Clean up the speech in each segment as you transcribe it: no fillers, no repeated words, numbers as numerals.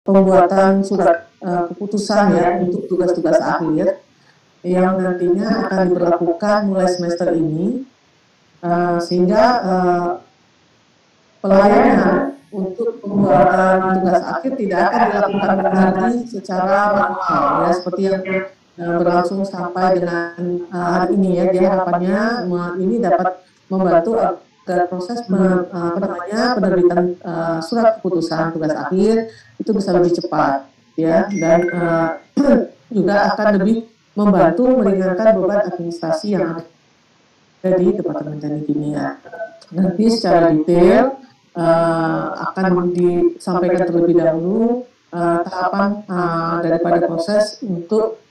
pembuatan surat keputusan ya untuk tugas-tugas akhir yang nantinya akan diberlakukan mulai semester ini, sehingga pelayanan untuk pembuatan tugas akhir tidak akan dilakukan lagi secara manual ya, seperti yang berlangsung sampai dengan hari ini ya. Dia harapannya ini dapat membantu agar proses penerbitan surat keputusan tugas akhir itu bisa lebih cepat ya, dan juga akan lebih membantu meringankan beban administrasi yang ada di Departemen Teknik Kimia. Nanti secara detail akan disampaikan terlebih dahulu tahapan daripada proses untuk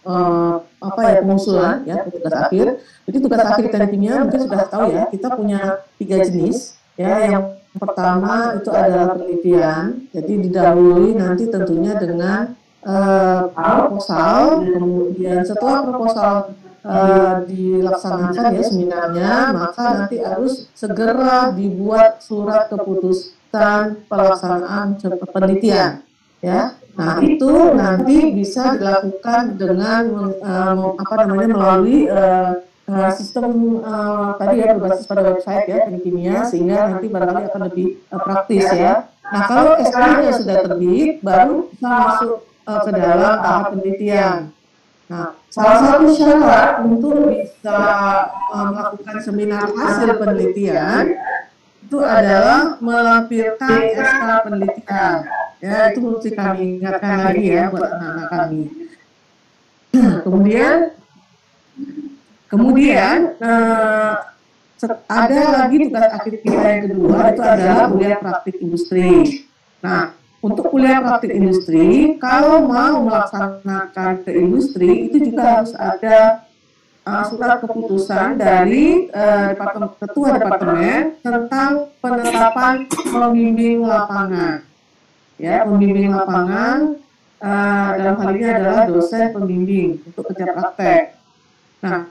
pengusulan ya tugas akhir. Jadi tugas akhir teknik kimia mungkin sudah tahu ya, kita punya 3 jenis ya. Yang pertama itu adalah penelitian, jadi didahului nanti tentunya dengan proposal. Kemudian setelah proposal dilaksanakan ya seminarnya, maka nanti harus segera dibuat surat keputusan pelaksanaan penelitian ya. Nah, itu nanti bisa dilakukan dengan melalui sistem tadi ya, berbasis pada website ya Teknik Kimia, sehingga nanti barangkali akan lebih praktis ya. Nah, kalau SK-nya sudah terbit, baru bisa masuk ke dalam tahap penelitian. Nah, salah satu syarat untuk bisa melakukan seminar hasil penelitian itu adalah melampirkan SK penelitian. Ya, itu mesti kami ingatkan lagi ya buat anak-anak kami. Kemudian ada lagi tugas akhir kita yang kedua, itu adalah kuliah praktik industri. Nah, untuk kuliah praktik industri, kalau mau melaksanakan ke industri, itu juga harus ada surat keputusan dari ketua departemen tentang penetapan pembimbing lapangan. Ya, pembimbing lapangan dalam hal ini adalah dosen pembimbing untuk kerja praktek. Nah,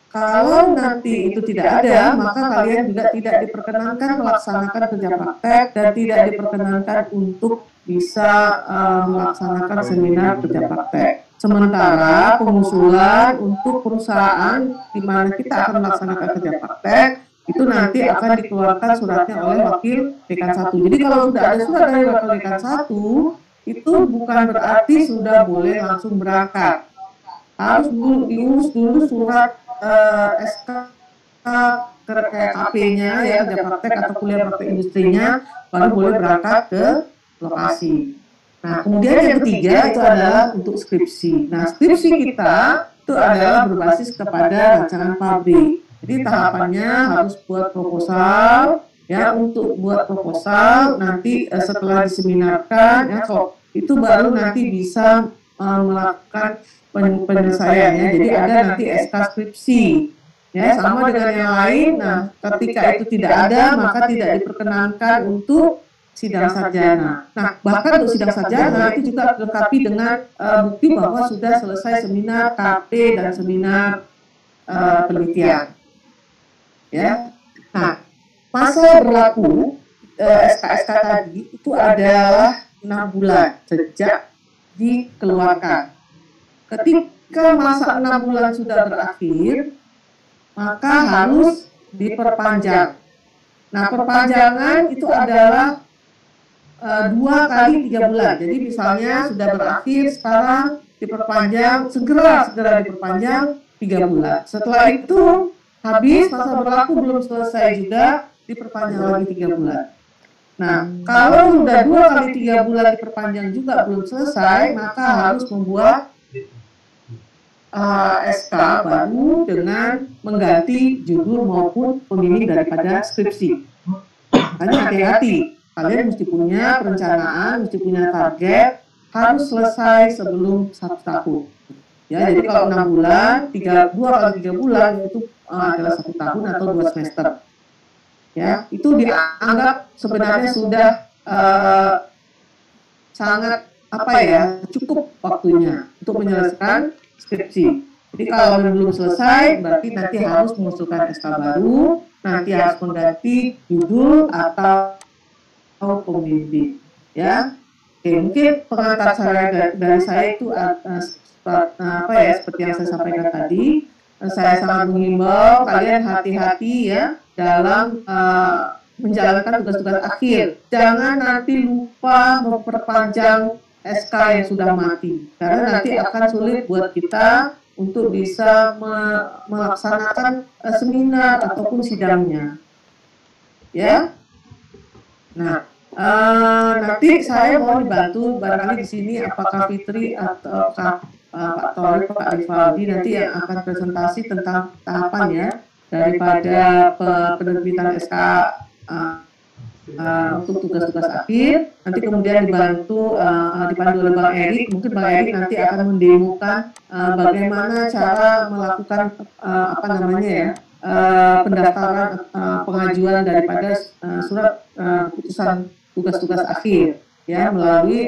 kalau nanti itu tidak ada, maka kalian juga tidak diperkenankan melaksanakan kerja praktek dan tidak diperkenankan untuk bisa melaksanakan seminar kerja praktek. Sementara pengusulan untuk perusahaan di mana kita akan melaksanakan kerja praktek itu nanti akan dikeluarkan suratnya oleh wakil dekan 1. Jadi kalau sudah ada surat dari wakil dekan 1, itu bukan berarti sudah boleh langsung berangkat. Harus diurus dulu surat SK KP-nya ya, kerja praktek atau kuliah praktek industrinya, baru boleh berangkat ke lokasi. Nah, kemudian yang ketiga itu adalah untuk skripsi. Nah, skripsi kita itu adalah berbasis kepada rancangan pabrik. Jadi tahapannya harus buat proposal ya. Untuk buat proposal nanti setelah diseminarkan ya, itu baru nanti bisa melakukan penyelesaiannya. Jadi ada nanti SK skripsi ya, sama dengan yang lain. Nah, ketika itu tidak ada, maka tidak diperkenankan untuk sidang sarjana. Nah, bahkan untuk sidang sarjana itu juga dilengkapi dengan bukti bahwa sudah selesai seminar KP dan seminar penelitian. Ya. Nah, masa berlaku SK-SK tadi itu adalah 6 bulan sejak dikeluarkan. Ketika masa 6 bulan sudah berakhir, maka harus diperpanjang. Nah, perpanjangan itu adalah 2 kali 3 bulan. Jadi misalnya sudah berakhir, sekarang diperpanjang, segera diperpanjang 3 bulan. Setelah itu habis masa berlaku belum selesai juga, diperpanjang lagi 3 bulan. Nah, kalau sudah 2 kali 3 bulan diperpanjang juga belum selesai, maka harus membuat SK baru dengan mengganti judul maupun pembimbing daripada skripsi. Makanya hati-hati, kalian mesti punya perencanaan, mesti punya target, harus selesai sebelum 1 tahun. Ya, jadi kalau 6 bulan, 2 kali 3 bulan itu adalah 1 tahun atau 2 semester. Ya, itu dianggap sebenarnya sudah sangat cukup waktunya untuk menyelesaikan skripsi. Jadi kalau belum selesai, berarti nanti harus mengusulkan SK baru, nanti harus mengganti judul atau pembimbing, ya. Oke, mungkin pengantar dari saya itu apa ya, seperti yang saya sampaikan tadi, saya sangat mengimbau kalian hati-hati ya dalam menjalankan tugas-tugas akhir. Jangan nanti lupa memperpanjang SK yang sudah mati, karena nanti akan sulit buat kita untuk bisa melaksanakan seminar ataupun sidangnya. Ya. Nah, nanti saya mohon dibantu barangkali di sini apakah Fitri atau Pak Torik, Pak Rivaldi nanti yang akan presentasi tentang tahapan ya daripada penerbitan SK untuk tugas-tugas akhir. Nanti kemudian dipandu oleh Bang Erik. Mungkin Bang Erik nanti akan mendemokan bagaimana cara melakukan apa namanya ya, pendaftaran pengajuan daripada surat keputusan tugas-tugas akhir ya, melalui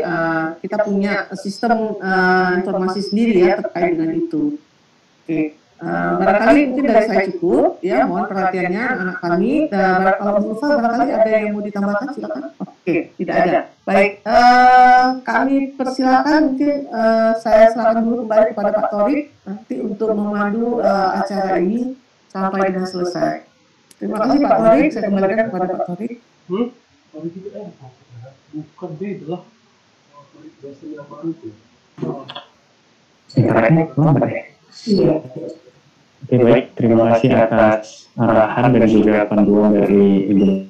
kita punya sistem informasi sendiri ya terkait dengan itu. Oke, barangkali mungkin dari saya cukup ya, mohon perhatiannya anak kami. Dan kalau Mufa barangkali ada yang mau ditambahkan, silakan. Oke, tidak ada. Baik, kami persilakan, mungkin saya silakan dulu kembali kepada Pak Torik nanti untuk memandu acara ini sampai dengan selesai. Terima kasih Pak Torik, saya kembalikan kepada Pak Torik. Bukan beda lah. Internetnya lambat ya? Iya. Oke, baik, terima kasih atas arahan dan juga panduan dari Ibu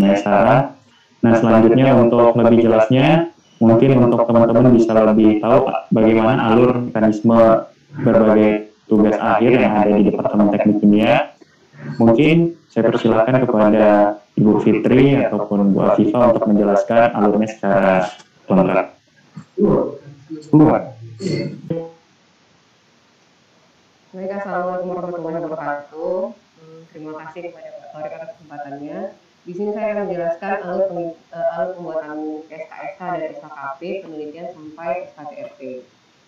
Maesara. Nah, selanjutnya untuk lebih jelasnya, mungkin untuk teman-teman bisa lebih tahu bagaimana alur mekanisme berbagai tugas akhir yang ada di Departemen Teknik Kimia. Mungkin saya persilakan kepada Ibu Fitri ataupun Bu Afifah untuk menjelaskan alurnya secara lengkap. Baik, assalamualaikum warahmatullahi wabarakatuh. Terima kasih kepada Pak Torik atas kesempatannya. Di sini saya akan menjelaskan alur pembuatan SKSK dan SKKP penelitian sampai SKTRT.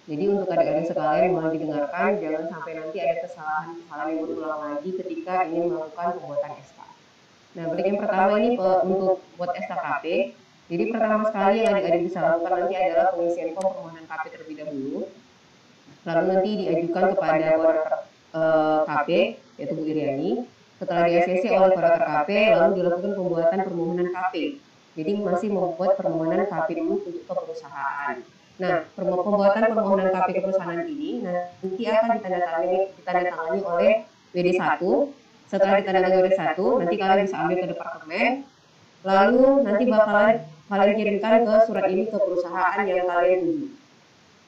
Jadi untuk adik-adik sekalian mohon didengarkan, jangan sampai nanti ada kesalahan-kesalahan yang berulang lagi ketika ingin melakukan pembuatan SK. Nah, berikut yang pertama ini untuk buat SKKP. Jadi pertama sekali yang adik-adik bisa lakukan nanti adalah pengisian form permohonan KP terlebih dahulu. Lalu nanti diajukan kepada koordinator KP, yaitu Bu Iriani. Setelah di-ACC oleh koordinator KP, lalu dilakukan pembuatan permohonan KP. Jadi masih membuat permohonan KP dulu untuk ke perusahaan. Nah, pembuatan permohonan KP ke perusahaan ini nanti akan ditandatangani oleh WD1. Setelah ditandatangani WD1, nanti kalian bisa ambil ke departemen. Lalu nanti bakalan kalian kirimkan ke surat ini ke perusahaan yang kalian tuju.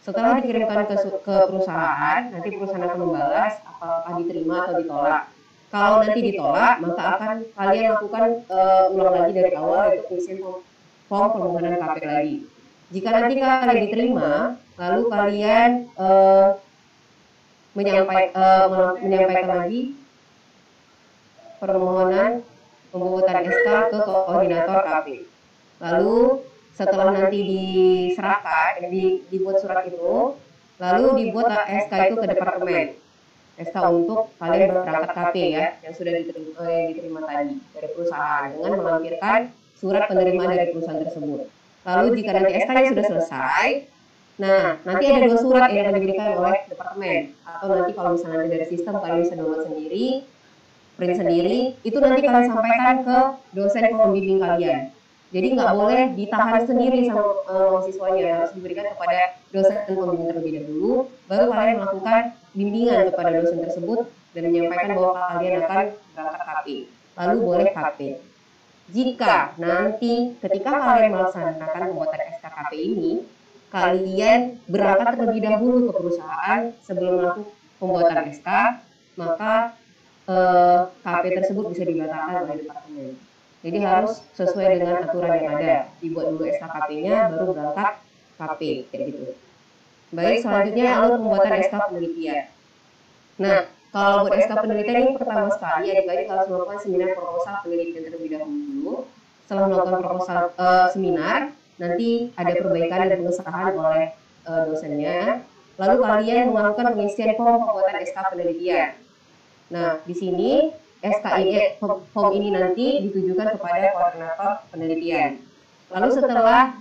Setelah dikirimkan ke perusahaan, nanti perusahaan akan membalas apakah diterima atau ditolak. Kalau nanti ditolak, maka akan kalian lakukan ulang lagi dari awal, yaitu pengisian form permohonan KP lagi. Jika nanti kalian diterima, lalu kalian menyampaikan lagi permohonan pembuatan SK ke koordinator KP. Lalu setelah nanti diserahkan, dibuat surat itu, lalu dibuat SK itu ke departemen. SK untuk kalian berangkat KP ya, yang sudah diterima tadi dari perusahaan, dengan melampirkan surat penerimaan dari perusahaan tersebut. Lalu jika nanti SK-nya sudah selesai, nah nanti ada 2 surat yang akan diberikan oleh departemen. Atau nanti kalau misalnya dari sistem kalian bisa download sendiri, print sendiri, itu nanti kalian sampaikan ke dosen pembimbing kalian. Jadi nggak boleh ditahan sendiri sama mahasiswanya, harus diberikan kepada dosen pembimbing terlebih dahulu, baru kalian melakukan bimbingan kepada dosen tersebut dan menyampaikan bahwa kalian akan berangkat KP. Lalu boleh KP. Jika nanti ketika kalian melaksanakan pembuatan SKKP ini, kalian berangkat terlebih dahulu ke perusahaan sebelum melakukan pembuatan SK, maka KP tersebut bisa dibatalkan oleh departemen. Jadi harus sesuai dengan aturan yang ada, dibuat dulu SKKP-nya, baru berangkat KP, kayak gitu. Baik, selanjutnya alur pembuatan SK penelitian. Nah, kalau buat SK penelitian ini pertama sekali, adik-adik harus melakukan seminar proposal penelitian terlebih dahulu. Setelah melakukan proposal seminar, nanti ada perbaikan dan pengesahan oleh dosennya. Lalu kalian melakukan pengisian form pembuatan SK penelitian. Nah, di sini form ini nanti ditujukan kepada koordinator penelitian. Lalu setelah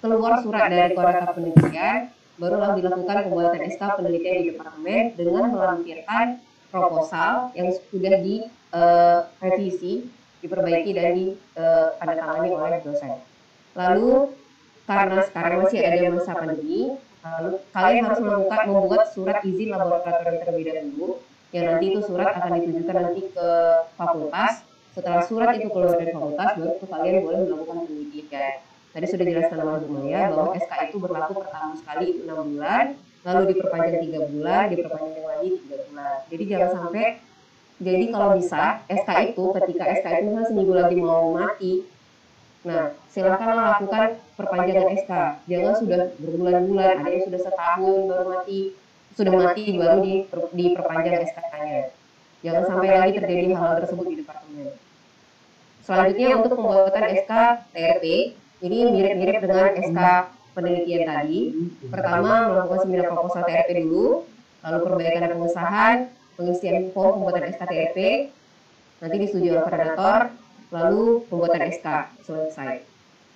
keluar surat dari Koordinator Penelitian, barulah dilakukan pembuatan SK penelitian di departemen dengan melampirkan proposal yang sudah direvisi, diperbaiki dan ditandatangani oleh dosen. Lalu karena sekarang masih ada masa pandemi, lalu kalian harus membuat surat izin laboratorium terlebih dahulu, yang nanti itu surat akan ditujukan nanti ke fakultas. Setelah surat itu keluar dari fakultas, baru kalian boleh melakukan penelitian. Tadi sudah jelaskan oleh Bu Maya bahwa SK itu berlaku pertama sekali itu 6 bulan, lalu diperpanjang 3 bulan, diperpanjang lagi 3 bulan. Jadi jangan sampai, jadi kalau bisa SK itu ketika SK itu misalnya seminggu lagi mau mati, nah, silakanlah lakukan perpanjangan SK. Jangan sudah berbulan-bulan, ada yang sudah setahun baru mati, sudah mati baru diperpanjang SK-nya. Jangan sampai lagi terjadi hal-hal tersebut di departemen. Selanjutnya untuk pembuatan SK TRP, ini mirip-mirip dengan SK penelitian tadi. Pertama, melakukan seminar proposal TRP dulu, lalu perbaikan pengesahan, pengisian form pembuatan SK TRP, nanti disetujui oleh koordinator, lalu pembuatan SK selesai.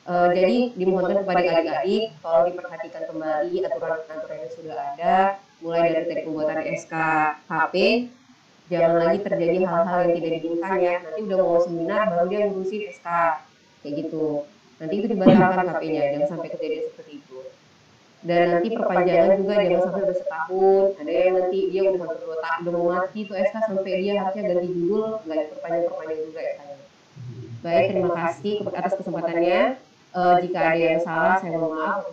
Jadi dimohonkan kepada adik-adik tolong diperhatikan kembali aturan-aturan yang sudah ada, mulai dari pembuatan SK HP, jangan lagi terjadi hal-hal yang tidak diinginkan ya. Nanti udah mau seminar baru dia ngurusin SK kayak gitu. Nanti itu dibatalkan KP-nya, jangan sampai kejadian seperti itu. Dan nanti perpanjangan juga jangan sampai udah setahun, ada yang nanti dia udah hampir 2 tahun udah mau mati tuh SK sampai dia harusnya ganti judul, nggak diperpanjang juga SK-nya. Baik, terima kasih atas kesempatannya. Jika ada yang salah saya mohon maaf.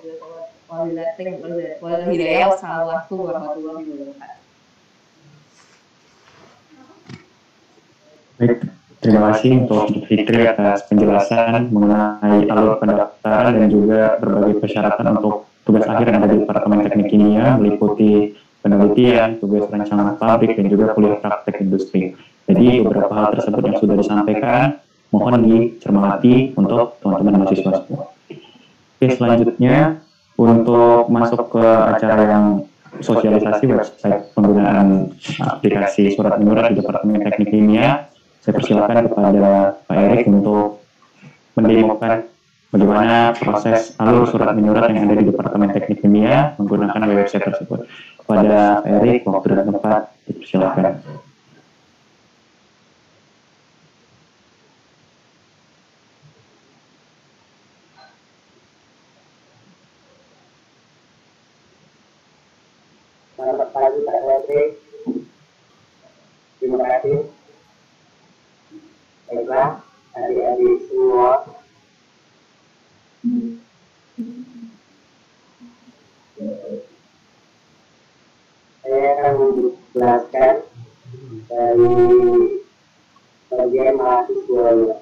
Wassalamualaikum warahmatullahi wabarakatuh. Baik, terima kasih untuk Fitri atas penjelasan mengenai alur pendaftaran dan juga berbagai persyaratan untuk tugas akhir yang ada di Departemen Teknik Kimia, meliputi penelitian, tugas rancangan pabrik, dan juga kuliah praktek industri. Jadi beberapa hal tersebut yang sudah disampaikan, mohon dicermati untuk teman-teman mahasiswa semua. Oke, selanjutnya untuk masuk ke acara yang sosialisasi website penggunaan aplikasi surat menyurat di Departemen Teknik Kimia, saya persilakan kepada Pak Erik untuk mendemokan bagaimana proses alur surat menyurat yang ada di Departemen Teknik Kimia menggunakan website tersebut. Kepada Pak Erik, waktu dan tempat dipersilakan. Selamat pagi Pak Erik. Terima kasih. Baiklah, adik-adik semua. Saya akan menjelaskan dari bagian mahasiswa.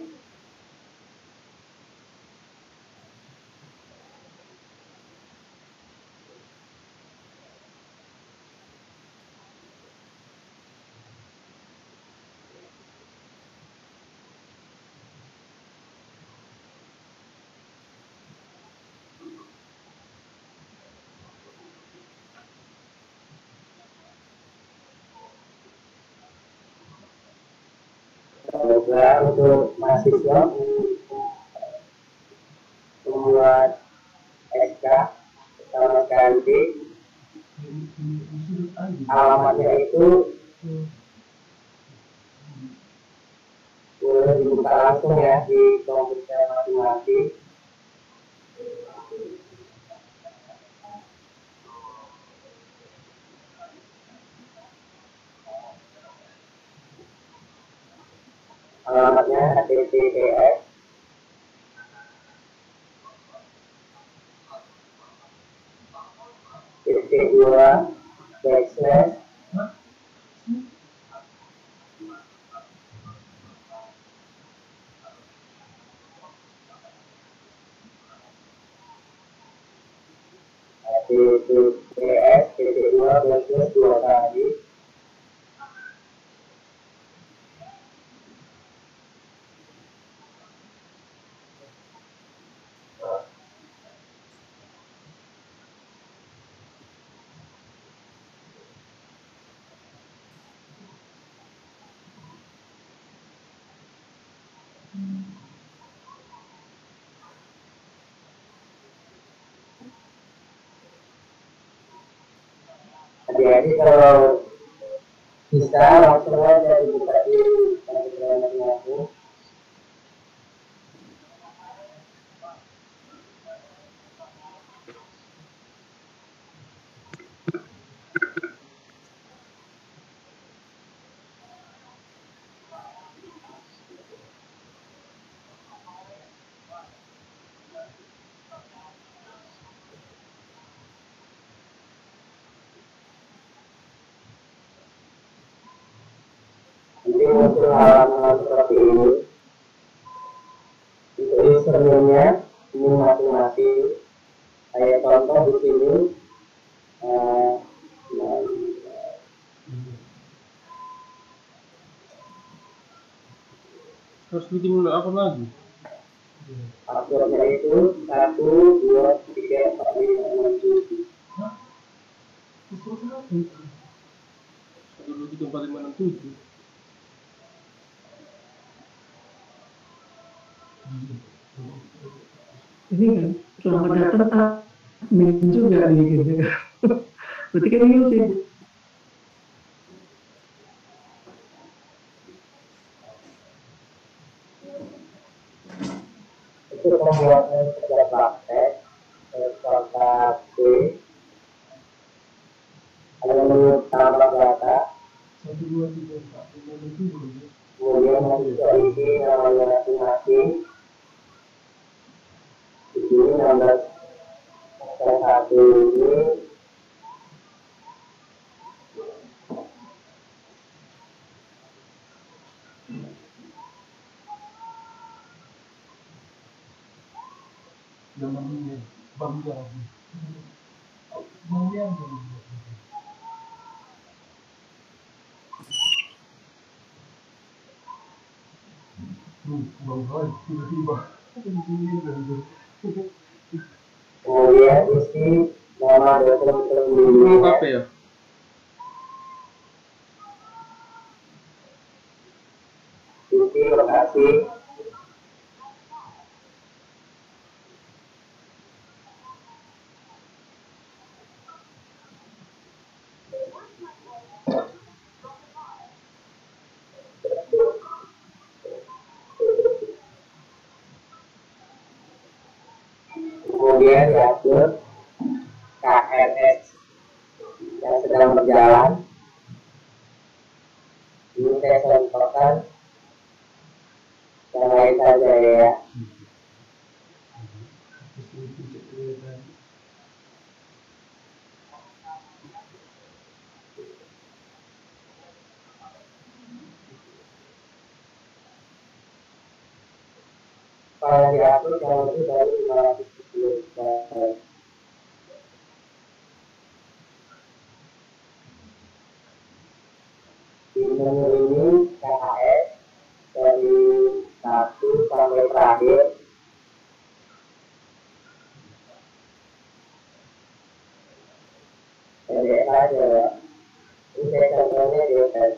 Baiklah, untuk mahasiswa membuat SK pertama sekali alamatnya itu boleh dibuka langsung ya di komputer masing-masing. Alamatnya https //dua backslash dua kali Jadi kalau bisa langsung aja dibuka di Instagram aku. Jadi muncul halaman seperti ini. Untuk instrumennya ini masing-masing. Kayak contoh di sini. Terus bikin apa lagi? Passwordnya itu 1, 2, 3, 4, 5, 6, 7. 1, 2, 3, 4, 5, 6, 7. Ini kan selamat datang admin juga nih gitu. Berarti kan ini sih. Itu pembuatan kerja praktek kontak B. Ada menu tambah data. 1, 2, 3, 4, 5, 6, 7. Kemudian mahasiswa isi namanya masing-masing. Di sini nomor satu ini Namanya Bangga. Bangga. Bangga tiba-tiba. kemudian isi nama dosen pembimbingnya. Apa ya? Isi lokasi. Kemudian diatur KRS yang sedang berjalan. Ini saya contohkan yang lain saja ya. Kalau diatur jauh lebih dari 570 baik. Di menu ini KHS dari 1 sampai terakhir. Pendek saja ya. Ini saya contohnya di hotel.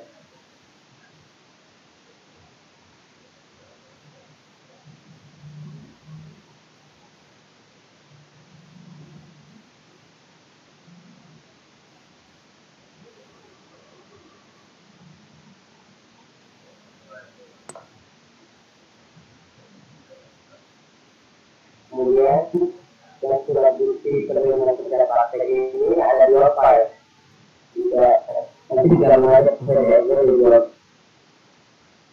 Kemudian yang surat bukti penerimaan kerja praktek ini ada 2 file. Nanti di dalam ada PDF-nya dibuat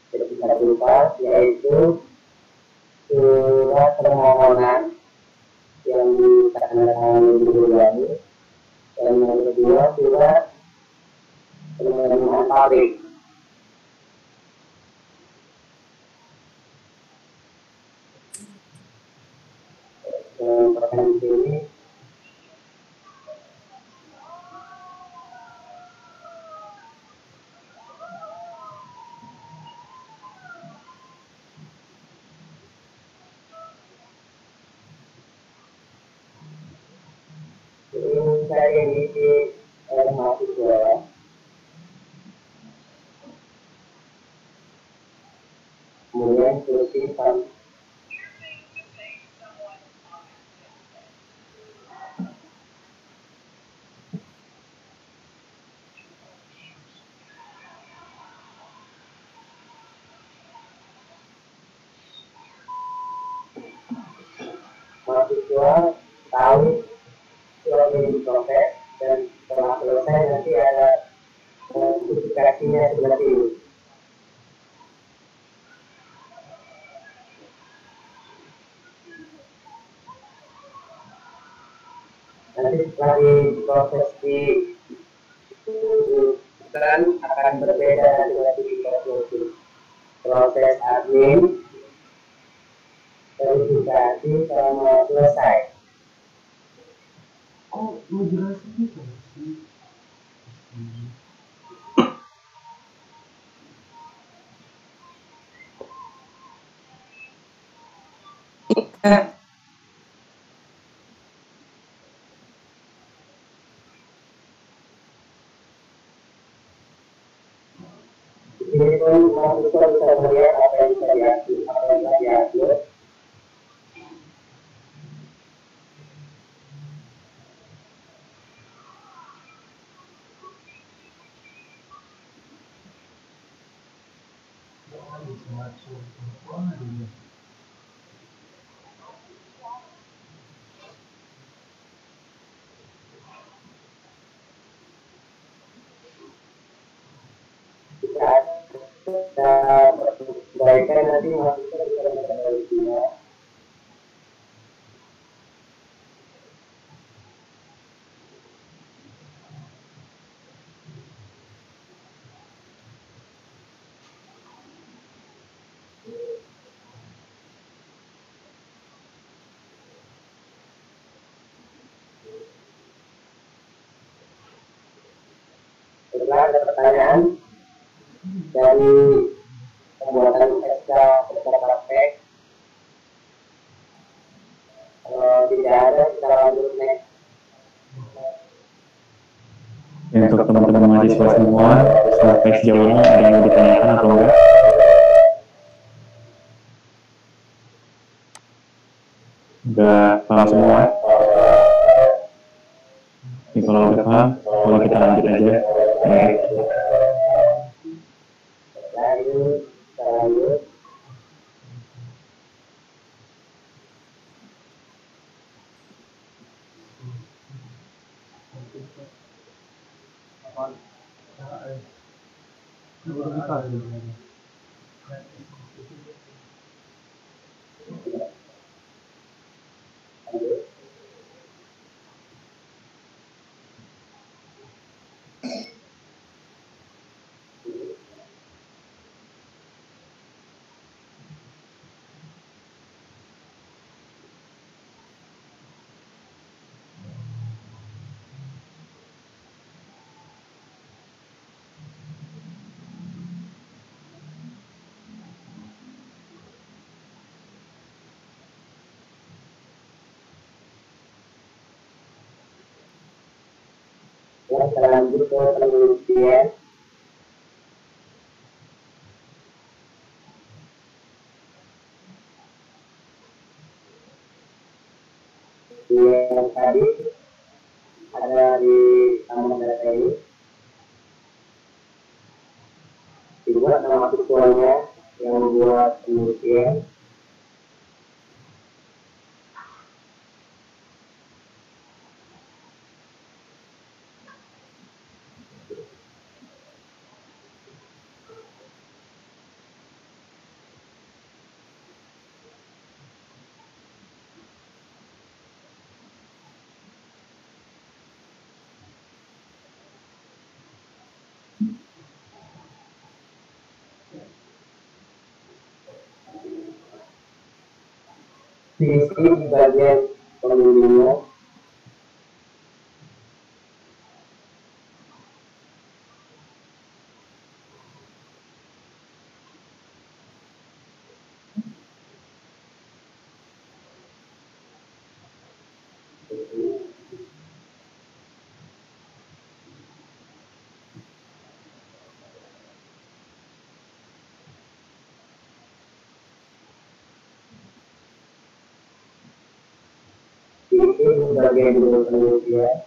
sertifikat berupa, yaitu surat permohonan yang ditandatangani Guru Dani, dan yang kedua surat penerimaan pabrik. Pertanyaan ini saya isi mahasiswa. Kemudian tuliskan mahasiswa tahu surat ini diproses dan setelah selesai nanti ada notifikasinya seperti ini. Nanti setelah diproses di bukan akan berbeda dengan notifikasi proses admin verifikasi selama selesai. Oh, ngejelasin gitu sih. Di sini pun mahasiswa bisa melihat apa yang bisa diupload, apa yang bisa diupload. Wah, dunia. Jika ada perbaikan nanti mahasiswa bisa memperbaikinya. Setelah ada pertanyaan dari pembuatan SK beserta praktek, kalau tidak ada kita lanjut next. Untuk teman-teman mahasiswa semua, sampai sejauh ini ada yang mau ditanyakan atau enggak? Udah paham semua? Oke, kalau udah paham, boleh kita lanjut aja. Lanjut, kita lanjut. Kita lanjut ke penelitian. Yang tadi ada di taman data ini dibuat nama siswanya yang membuat penelitian. Diisi di bagian pemilihnya. Diisi di bagian dua penelitian.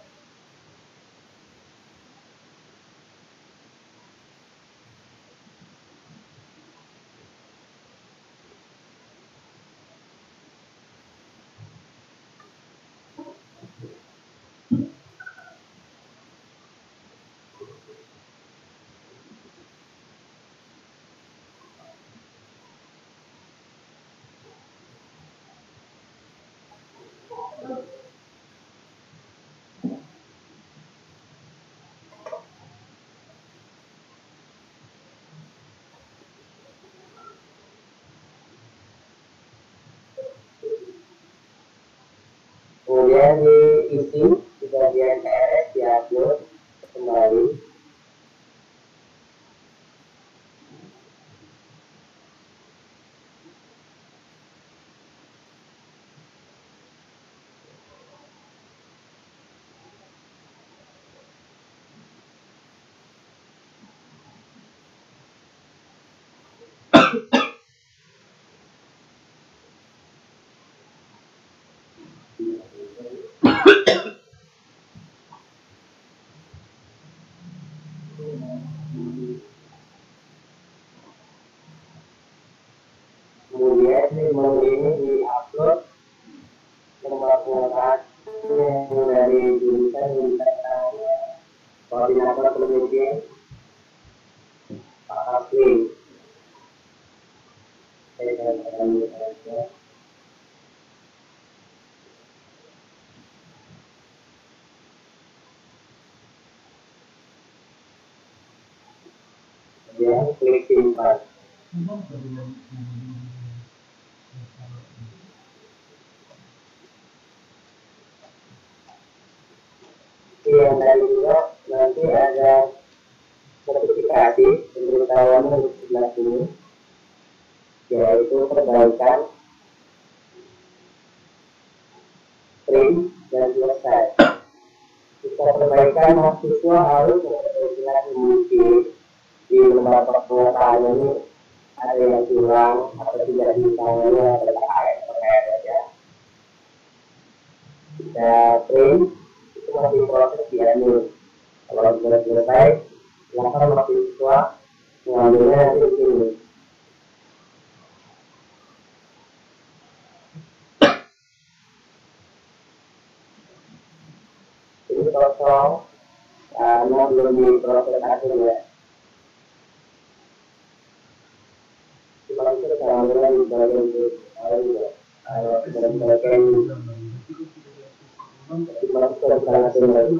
kemudian diisi di bagian KRS diupload kembali. Kemudian menu ini diupload nomor penguasaan yang dari jurusan koordinator penelitian Pak Asli. Kemudian klik simpan. Yang tadi juga nanti ada sertifikasi pemberitahuan untuk sebelah sini, yaitu perbaikan, print, dan selesai. Jika perbaikan mahasiswa harus memperbaiki mungkin di lembaga penguasaan ini ada yang kurang atau tidak ditangani oleh PKRS ya. Jika print itu masih proses diambil. Kalau sudah selesai, silakan mahasiswa mengambilnya nanti di sini. Ini kosong karena belum diproses akhir ya. Cuma itu caranya di bagian itu kalau sudah dibagian cuma itu bisa langsung lagi.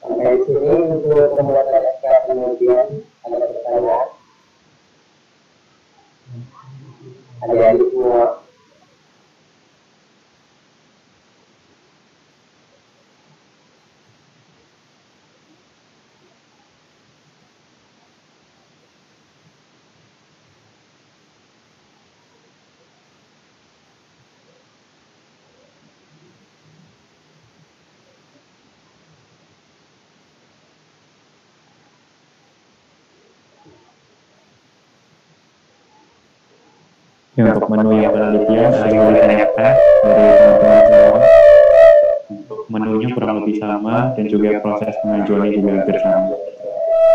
Sampai sini untuk pembuatan SK kemudian ada pertanyaan. Adik-adik semua. Ya, untuk menu yang penelitian saya boleh tanyakan dari teman-teman semua. Untuk menunya kurang lebih sama dan juga proses pengajuannya juga hampir sama.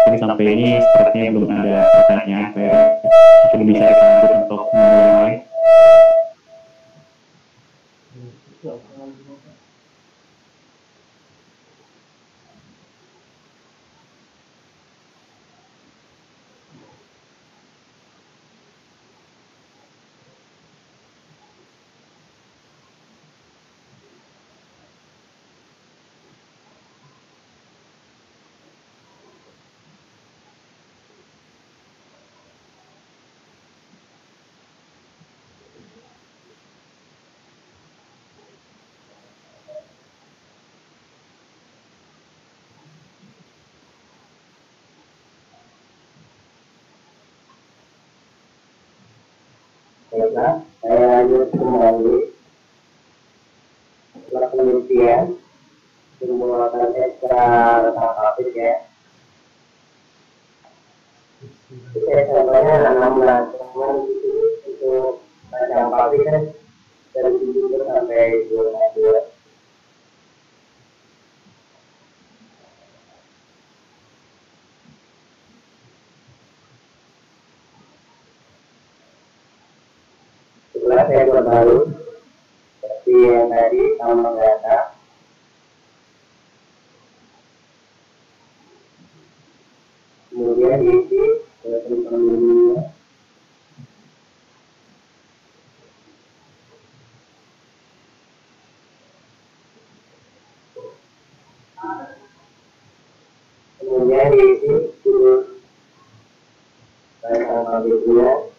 Jadi sampai ini sepertinya belum ada pertanyaan, mungkin bisa dilanjut untuk menu yang lain. Baiklah, saya lanjut kembali. Setelah penelitian, pembuatan ekstra kapit ya. Saya contohnya 16, teman di sini untuk macam kapit kan dari 17 sampai 22. Setelah saya buat baru seperti yang tadi tambah data, dulu. Kemudian diisi judul tentang pabriknya.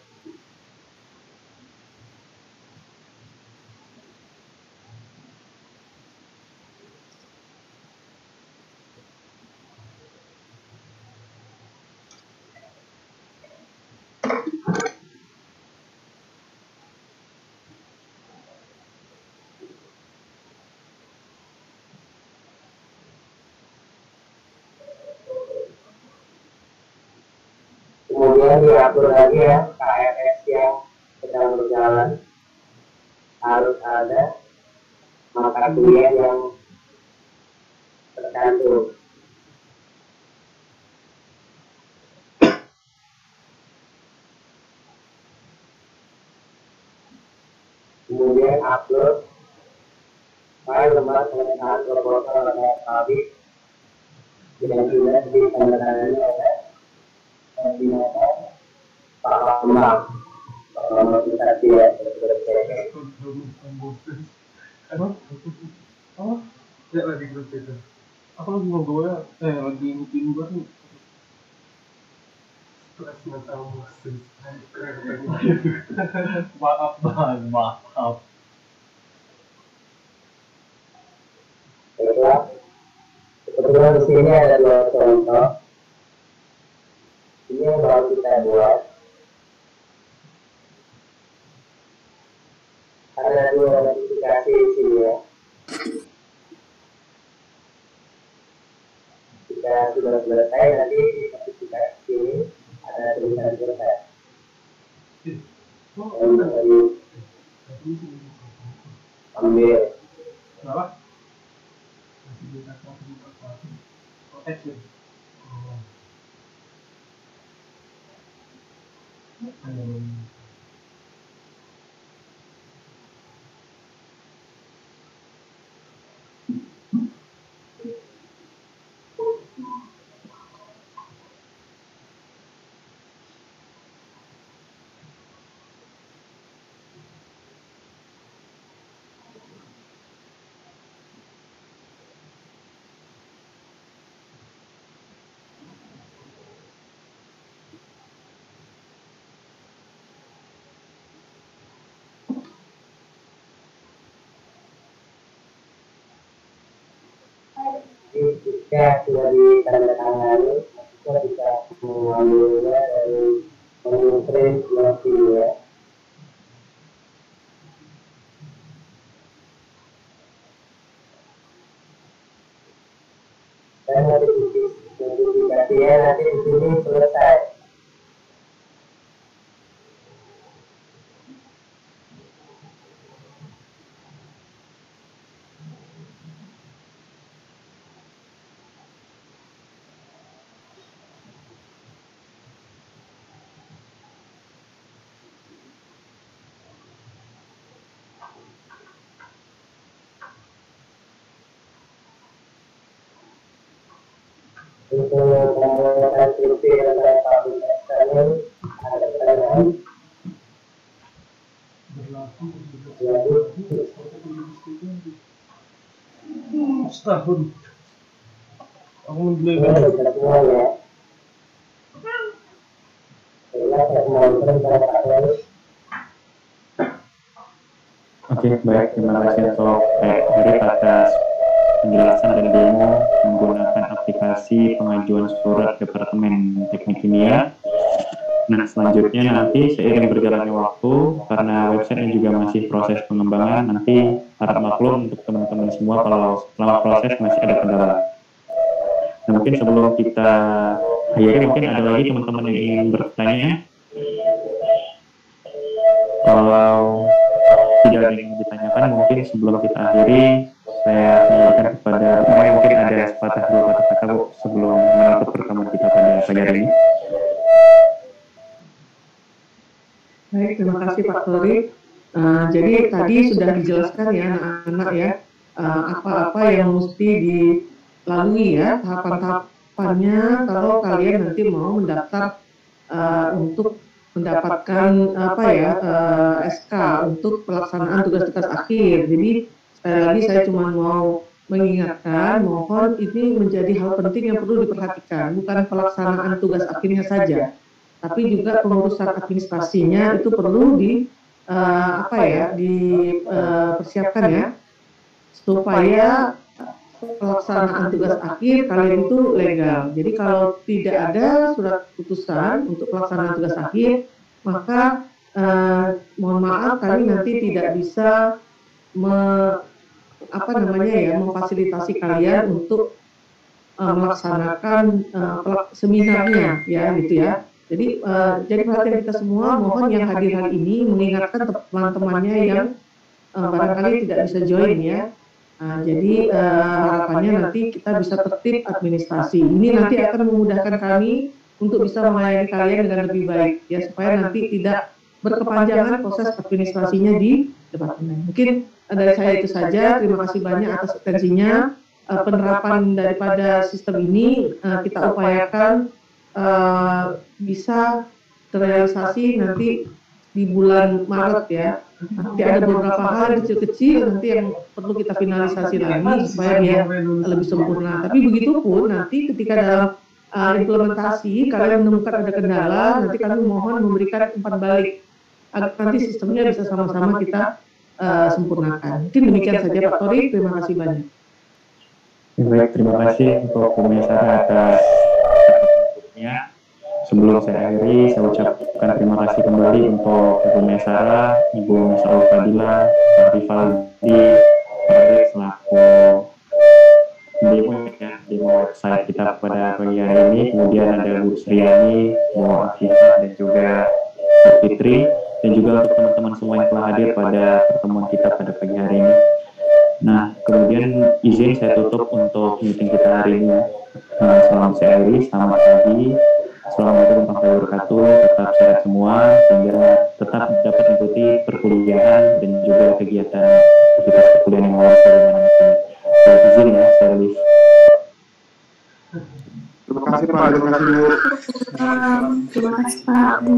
Kemudian diatur lagi ya KRS yang sedang berjalan, harus ada mata kuliah yang tercantum. Kemudian upload file lembar pengesahan proposal oleh pabrik yang sudah ditandatangani oleh koordinator Pak Bambang. Kalau kita tidak berpikir Apa? Apa? Ya lagi grup itu. Aku lagi ngobrol lagi meeting gue nih. Stres nggak tahu maaf bang, maaf. Kebetulan di sini ada dua contoh. Ini yang baru kita buat. Ada dua notifikasi di sini ya. Jika sudah selesai nanti di notifikasi ini ada tulisan selesai. Yang tadi ambil. Kenapa? Masih bisa protection. Jika sudah ditandatangani, kita bisa mengambilnya dari print noti ya. Dan notifikasinya nanti di sini selesai. Untuk membuat skripsi antara pabrik eksternal ada pertanyaan. Setahun. Aku membeli Ini bisa semua ya. Saya mau pada Pak Wali. Oke, baik. Terima kasih untuk Pak Erik atas penjelasan dan demo menggunakan aplikasi pengajuan surat Departemen Teknik Kimia. Nah, selanjutnya nanti seiring berjalannya waktu, karena website ini juga masih proses pengembangan, nanti harap maklum untuk teman-teman semua kalau selama proses masih ada kendala. Nah, mungkin sebelum kita akhiri, mungkin ada lagi teman-teman yang ingin bertanya. Kalau tidak ada yang ditanyakan, mungkin sebelum kita akhiri, saya sampaikan kepada mungkin ada sepatah dua patah kata sebelum menutup pertemuan kita pada pagi hari ini. Baik, terima kasih Pak Tori. Jadi tadi sudah dijelaskan ya anak-anak ya apa-apa yang mesti dilalui ya tahapan-tahapannya kalau kalian nanti mau mendaftar untuk mendapatkan SK untuk pelaksanaan tugas-tugas akhir. Jadi sekali lagi saya cuma mau mengingatkan, mohon ini menjadi hal penting yang perlu diperhatikan, bukan pelaksanaan tugas akhirnya saja, tapi juga pengurusan administrasinya itu perlu dipersiapkan ya, supaya pelaksanaan tugas akhir kalian itu legal. Jadi kalau tidak ada surat putusan untuk pelaksanaan tugas akhir, maka mohon maaf kami nanti tidak bisa memfasilitasi kalian untuk melaksanakan seminarnya ya gitu ya. Jadi perhatian kita semua, mohon yang hadir hari ini mengingatkan teman-temannya yang barangkali tidak bisa join ya. Jadi harapannya nanti kita bisa tertib administrasi. Ini nanti akan memudahkan kami untuk bisa melayani kalian dengan lebih baik ya, supaya nanti tidak berkepanjangan proses administrasinya di departemen. Mungkin dari saya itu saja. Terima kasih banyak atas atensinya. Penerapan daripada sistem ini kita upayakan bisa terrealisasi nanti di bulan Maret ya. Nanti ada beberapa hal kecil-kecil nanti yang perlu kita finalisasi lagi supaya dia lebih sempurna. Tapi begitu pun nanti ketika dalam implementasi kalian menemukan ada kendala, nanti kami mohon memberikan umpan balik agar nanti sistemnya bisa sama-sama kita sempurnakan. Mungkin demikian saja Pak Tori, terima kasih banyak. Baik, terima kasih untuk Bu Maisarah atas inputnya. Sebelum saya akhiri, saya ucapkan terima kasih kembali untuk Ibu Maisarah, Ibu Maisarah Fadila, Pak Rivaldi, selaku demo website kita pada pagi hari ini. Kemudian ada Bu Sriani, Bu Afifah, dan juga Bu Fitri, dan juga untuk teman-teman semua yang telah hadir pada pertemuan kita pada pagi hari ini. Nah, kemudian izin saya tutup untuk meeting kita hari ini. Salam sehari, selamat pagi. Assalamualaikum warahmatullahi wabarakatuh. Tetap sehat semua sehingga tetap dapat mengikuti perkuliahan dan juga kegiatan aktivitas perkuliahan yang lain sebagaimana mestinya. Izin ya, saya live. Terima kasih Pak, terima kasih Bu. Terima kasih Pak, Bu.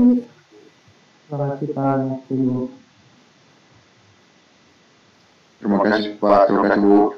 Terima kasih Pak, Bu. Terima kasih Pak, terima kasih Bu.